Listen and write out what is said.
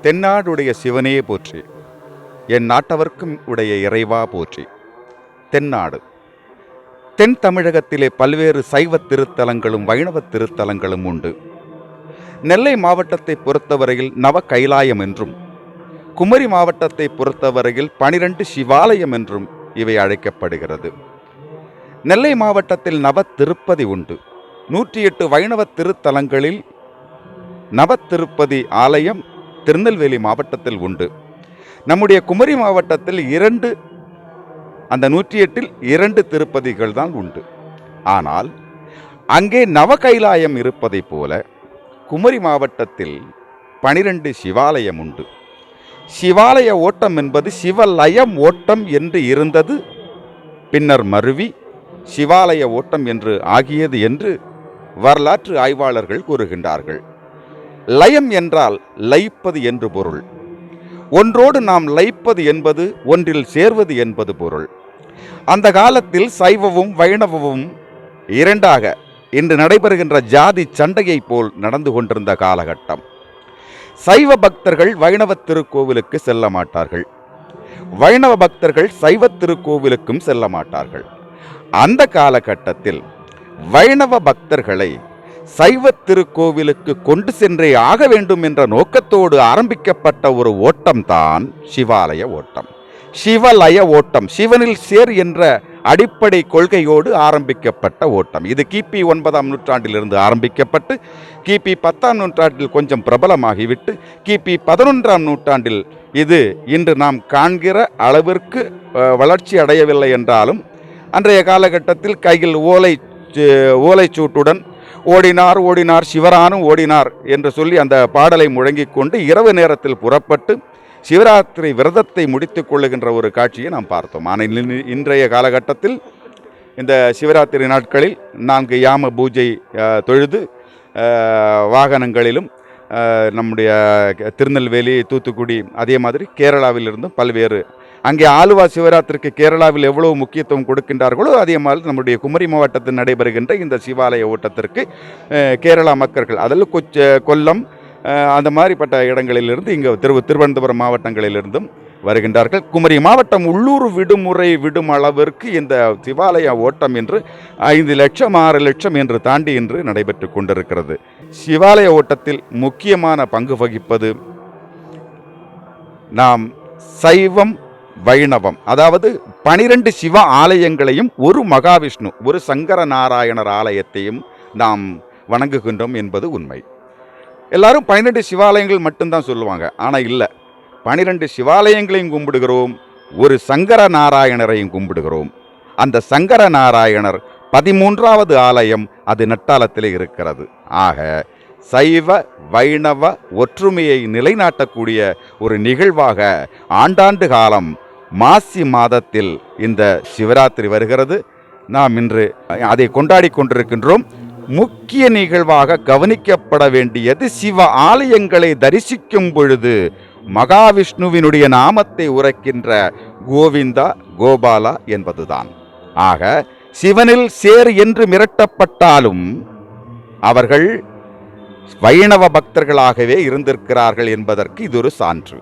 தென்னாடுடைய சிவனே போற்றி, என் நாட்டவர்க்கும் உடைய இறைவா போற்றி. தென்னாடு தென் தமிழகத்திலே பல்வேறு சைவ திருத்தலங்களும் வைணவ திருத்தலங்களும் உண்டு. நெல்லை மாவட்டத்தை பொறுத்தவரையில் நவ கைலாயம் என்றும், குமரி மாவட்டத்தை பொறுத்தவரையில் 12 சிவாலயம் என்றும் இவை அழைக்கப்படுகிறது. நெல்லை மாவட்டத்தில் நவ திருப்பதி உண்டு. 108 வைணவ திருத்தலங்களில் நவ திருப்பதி ஆலயம் திருநெல்வேலி மாவட்டத்தில் உண்டு. நம்முடைய குமரி மாவட்டத்தில் 2, அந்த 108இல் 2 திருப்பதிகள் தான் உண்டு. ஆனால் அங்கே நவ கைலாயம் இருப்பதை போல குமரி மாவட்டத்தில் 12 சிவாலயம் உண்டு. சிவாலய ஓட்டம் என்பது சிவலயம் ஓட்டம் என்று இருந்தது, பின்னர் மருவி சிவாலய ஓட்டம் என்று ஆகியது என்று வரலாற்று ஆய்வாளர்கள் கூறுகின்றார்கள். லயம் என்றால் லயிப்பது என்று பொருள். ஒன்றோடு நாம் லயிப்பது என்பது ஒன்றில் சேர்வது என்பது பொருள். அந்த காலத்தில் சைவமும் வைணவமும் இரண்டாக இன்று நடைபெறுகின்ற ஜாதி சண்டையை போல் நடந்து கொண்டிருந்த காலகட்டம். சைவ பக்தர்கள் வைணவ திருக்கோவிலுக்கு செல்ல மாட்டார்கள், வைணவ பக்தர்கள் சைவ திருக்கோவிலுக்கும் செல்ல மாட்டார்கள். அந்த காலகட்டத்தில் வைணவ பக்தர்களை சைவ திருக்கோவிலுக்கு கொண்டு சென்றே ஆக வேண்டும் என்ற நோக்கத்தோடு ஆரம்பிக்கப்பட்ட ஒரு ஓட்டம்தான் சிவாலய ஓட்டம், சிவலய ஓட்டம். சிவனில் சேர் என்ற அடிப்படை கொள்கையோடு ஆரம்பிக்கப்பட்ட ஓட்டம். இது கிபி 9ஆம் நூற்றாண்டிலிருந்து ஆரம்பிக்கப்பட்டு கிபி 10ஆம் நூற்றாண்டில் கொஞ்சம் பிரபலமாகிவிட்டு கிபி 11ஆம் நூற்றாண்டில் இது இன்று நாம் காண்கிற அளவிற்கு வளர்ச்சி அடையவில்லை என்றாலும், அன்றைய காலகட்டத்தில் கையில் ஓலைச்சூட்டுடன் ஓடினார் ஓடினார் சிவரானும் ஓடினார் என்று சொல்லி அந்த பாடலை முழங்கிக் கொண்டு இரவு நேரத்தில் புறப்பட்டு சிவராத்திரி விரதத்தை முடித்துக் கொள்ளுகின்ற ஒரு காட்சியை நாம் பார்த்தோம். ஆனால் இன்றைய காலகட்டத்தில் இந்த சிவராத்திரி நாட்களில் 4 யாம பூஜை தொழுது வாகனங்களிலும் நம்முடைய திருநெல்வேலி, தூத்துக்குடி, அதே மாதிரி கேரளாவிலிருந்தும் பல்வேறு, அங்கே ஆலுவா சிவராத்திரிக்கு கேரளாவில் எவ்வளவு முக்கியத்துவம் கொடுக்கின்றார்களோ அதே மாதிரி நம்முடைய குமரி மாவட்டத்தில் நடைபெறுகின்ற இந்த சிவாலய ஓட்டத்திற்கு கேரளா மக்கள், அதில் கொல்லம் அந்த மாதிரிப்பட்ட இடங்களிலிருந்து இங்கே திருவனந்தபுரம் மாவட்டங்களிலிருந்தும் வருகின்றார்கள். குமரி மாவட்டம் உள்ளூர் விடுமுறை விடும் அளவிற்கு இந்த சிவாலய ஓட்டம் என்று 5 லட்சம் 6 லட்சம் என்று தாண்டி இன்று நடைபெற்று கொண்டிருக்கிறது. சிவாலய ஓட்டத்தில் முக்கியமான பங்கு வகிப்பது நாம் சைவம் வைணவம், அதாவது 12 சிவ ஆலயங்களையும் ஒரு மகாவிஷ்ணு, ஒரு சங்கர நாராயணர் ஆலயத்தையும் நாம் வணங்குகின்றோம் என்பது உண்மை. எல்லாரும் 12 சிவாலயங்கள் மட்டும்தான் சொல்லுவாங்க. ஆனால் இல்லை, 12 சிவாலயங்களையும் கும்பிடுகிறோம், ஒரு சங்கர நாராயணரையும் கும்பிடுகிறோம். அந்த சங்கர நாராயணர் 13வது ஆலயம் அது நட்டாலத்திலே இருக்கிறது. ஆக சைவ வைணவ ஒற்றுமையை நிலைநாட்டக்கூடிய ஒரு நிகழ்வாக ஆண்டாண்டு காலம் மாசி மாதத்தில் இந்த சிவராத்திரி வருகிறது. நாம் இன்று அதை கொண்டாடி கொண்டிருக்கின்றோம். முக்கிய நிகழ்வாக கவனிக்கப்பட வேண்டியது சிவ ஆலயங்களை தரிசிக்கும் பொழுது மகாவிஷ்ணுவினுடைய நாமத்தை உரைக்கின்ற கோவிந்தா கோபாலா என்பதுதான். ஆக சிவனில் சேர் என்று மிரட்டப்பட்டாலும் அவர்கள் வைணவ பக்தர்களாகவே இருந்திருக்கிறார்கள் என்பதற்கு இது ஒரு சான்று.